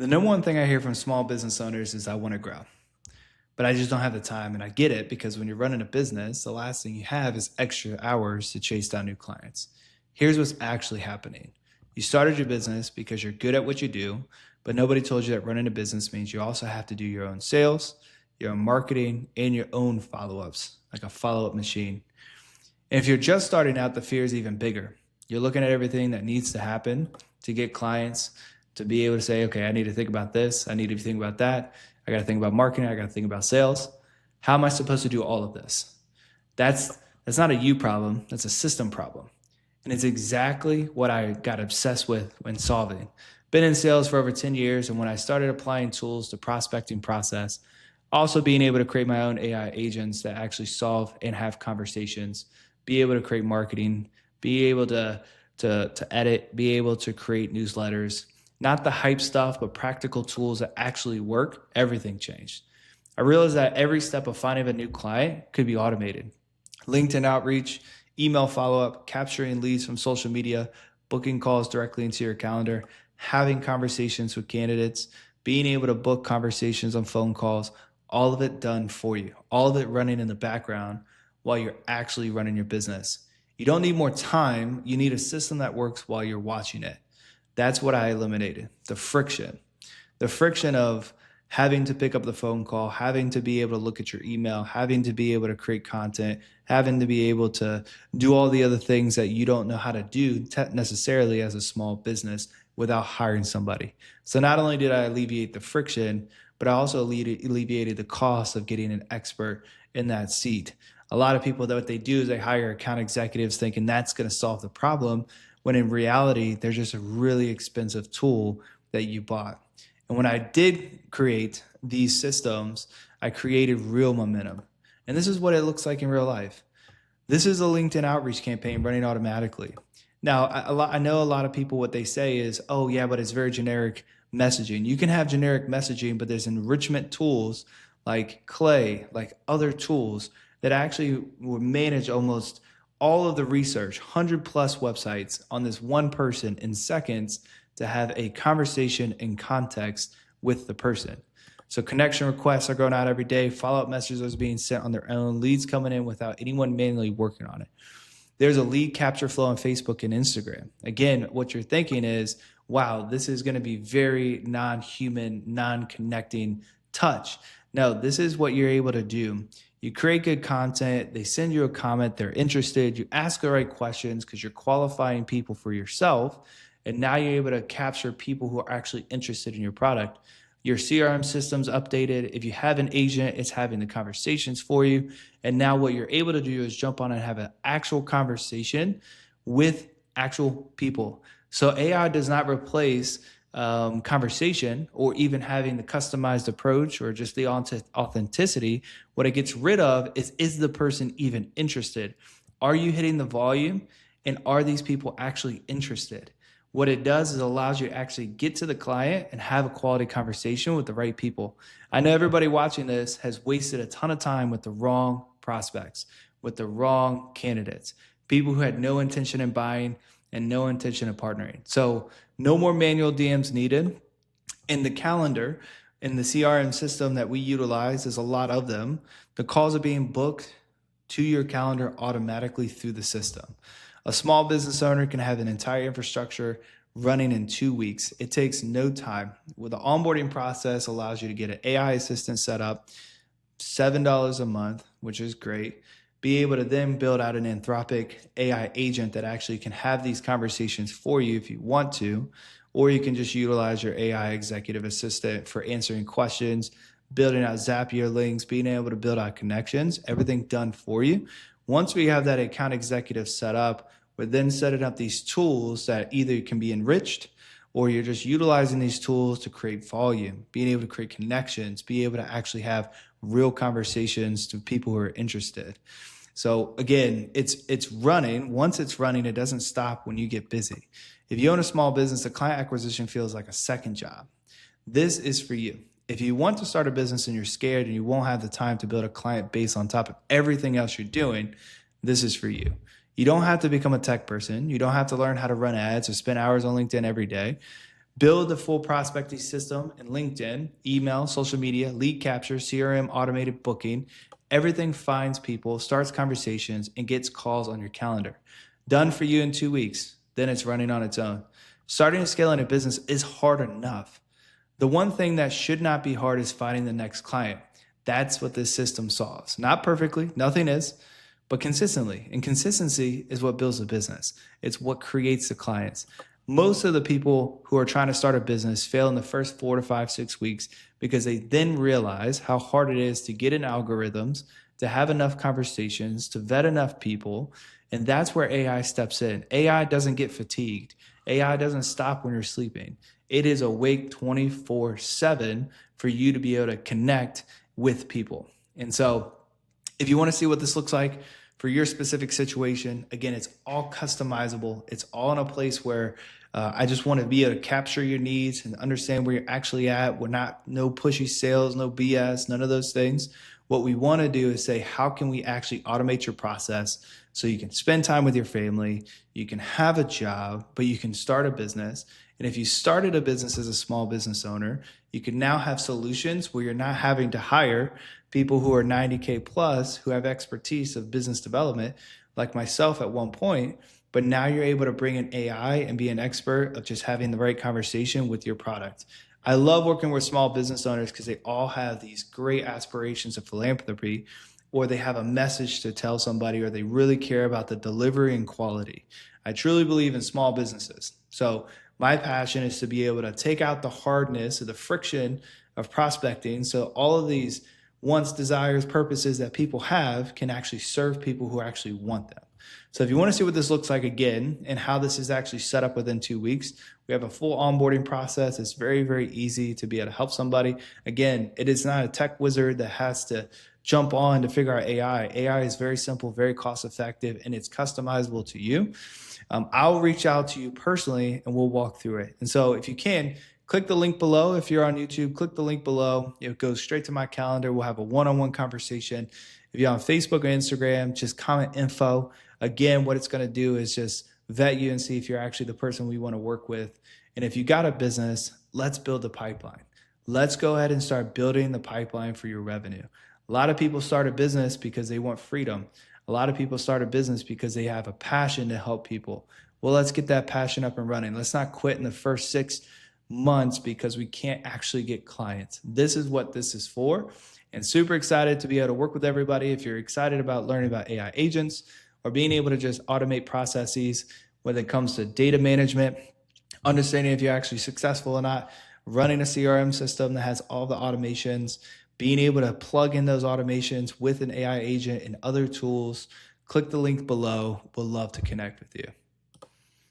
The number one thing I hear from small business owners is I want to grow, but I just don't have the time. And I get it because when you're running a business, the last thing you have is extra hours to chase down new clients. Here's what's actually happening. You started your business because you're good at what you do, but nobody told you that running a business means you also have to do your own sales, your own marketing, and your own follow-ups, like a follow-up machine. And if you're just starting out, the fear is even bigger. You're looking at everything that needs to happen to get clients, to be able to say, okay, I need to think about this. I need to think about that. I got to think about marketing. I got to think about sales. How am I supposed to do all of this? That's not a you problem. That's a system problem. And it's exactly what I got obsessed with when solving. Been in sales for over 10 years. And when I started applying tools to prospecting process, also being able to create my own AI agents that actually solve and have conversations, be able to create marketing, be able to edit, be able to create newsletters, not the hype stuff, but practical tools that actually work, everything changed. I realized that every step of finding a new client could be automated. LinkedIn outreach, email follow-up, capturing leads from social media, booking calls directly into your calendar, having conversations with candidates, being able to book conversations on phone calls, all of it done for you, all of it running in the background while you're actually running your business. You don't need more time. You need a system that works while you're watching it. That's what I eliminated, the friction of having to pick up the phone call, having to be able to look at your email, having to be able to create content, having to be able to do all the other things that you don't know how to do necessarily as a small business without hiring somebody. So not only did I alleviate the friction, but I also alleviated the cost of getting an expert in that seat. A lot of people, what they do is they hire account executives thinking that's going to solve the problem, when in reality, they're just a really expensive tool that you bought. And when I did create these systems, I created real momentum. And this is what it looks like in real life. This is a LinkedIn outreach campaign running automatically. Now, I know a lot of people, what they say is, oh yeah, but it's very generic messaging. You can have generic messaging, but there's enrichment tools like Clay, like other tools that actually will manage almost all of the research, 100 plus websites on this one person in seconds to have a conversation in context with the person. So connection requests are going out every day. Follow-up messages are being sent on their own. Leads coming in without anyone manually working on it. There's a lead capture flow on Facebook and Instagram. Again, what you're thinking is, wow, this is going to be very non-human, non-connecting touch. No, this is what you're able to do. You create good content. They send you a comment. They're interested. You ask the right questions because you're qualifying people for yourself. And now you're able to capture people who are actually interested in your product. Your CRM system's updated. If you have an agent, it's having the conversations for you. And now what you're able to do is jump on and have an actual conversation with actual people. So AI does not replace conversation or even having the customized approach or just the authenticity. What it gets rid of is the person even interested? Are you hitting the volume? And are these people actually interested? What it does is allows you to actually get to the client and have a quality conversation with the right people. I know everybody watching this has wasted a ton of time with the wrong prospects, with the wrong candidates, people who had no intention in buying and no intention of partnering. So no more manual DMs needed. In the calendar, in the CRM system that we utilize, there's a lot of them. The calls are being booked to your calendar automatically through the system. A small business owner can have an entire infrastructure running in 2 weeks. It takes no time. With the onboarding process allows you to get an AI assistant set up, $7 a month, which is great. Be able to then build out an Anthropic AI agent that actually can have these conversations for you if you want to, or you can just utilize your AI executive assistant for answering questions, building out Zapier links, being able to build out connections, everything done for you. Once we have that account executive set up, we're then setting up these tools that either can be enriched or you're just utilizing these tools to create volume, being able to create connections, be able to actually have real conversations to people who are interested. So again, it's running. Once it's running, it doesn't stop when you get busy. If you own a small business, the client acquisition feels like a second job. This is for you. If you want to start a business and you're scared and you won't have the time to build a client base on top of everything else you're doing, this is for you. You don't have to become a tech person. You don't have to learn how to run ads or spend hours on LinkedIn every day. Build the full prospecting system in LinkedIn, email, social media, lead capture, CRM, automated booking. Everything finds people, starts conversations, and gets calls on your calendar. Done for you in 2 weeks. Then it's running on its own. Starting and scaling a business is hard enough. The one thing that should not be hard is finding the next client. That's what this system solves. Not perfectly, nothing is, but consistently. And consistency is what builds a business. It's what creates the clients. Most of the people who are trying to start a business fail in the first 4 to 5, 6 weeks because they then realize how hard it is to get in algorithms, to have enough conversations, to vet enough people. And that's where AI steps in. AI doesn't get fatigued. AI doesn't stop when you're sleeping. It is awake 24/7 for you to be able to connect with people. And so if you want to see what this looks like for your specific situation, again, it's all customizable. It's all in a place where I just want to be able to capture your needs and understand where you're actually at. We're not, no pushy sales, no BS, none of those things. What we want to do is say, how can we actually automate your process so you can spend time with your family, you can have a job, but you can start a business. And if you started a business as a small business owner, you can now have solutions where you're not having to hire people who are 90K plus who have expertise of business development, like myself at one point. But now you're able to bring in AI and be an expert of just having the right conversation with your product. I love working with small business owners because they all have these great aspirations of philanthropy, or they have a message to tell somebody, or they really care about the delivery and quality. I truly believe in small businesses. So my passion is to be able to take out the hardness or the friction of prospecting. So all of these wants, desires, purposes that people have can actually serve people who actually want them. So if you want to see what this looks like again and how this is actually set up within 2 weeks, we have a full onboarding process. It's very, very easy to be able to help somebody. Again, it is not a tech wizard that has to jump on to figure out AI. AI is very simple, very cost effective, and it's customizable to you. I'll reach out to you personally and we'll walk through it. And so if you can, click the link below. If you're on YouTube, click the link below. It goes straight to my calendar. We'll have a one-on-one conversation. If you're on Facebook or Instagram, just comment info. Again, what it's going to do is just vet you and see if you're actually the person we want to work with. And if you got a business, let's build the pipeline. Let's go ahead and start building the pipeline for your revenue. A lot of people start a business because they want freedom. A lot of people start a business because they have a passion to help people. Well, let's get that passion up and running. Let's not quit in the first 6 months because we can't actually get clients. This is what this is for. And super excited to be able to work with everybody. If you're excited about learning about AI agents or being able to just automate processes when it comes to data management, understanding if you're actually successful or not, running a CRM system that has all the automations, being able to plug in those automations with an AI agent and other tools, click the link below. We'd love to connect with you.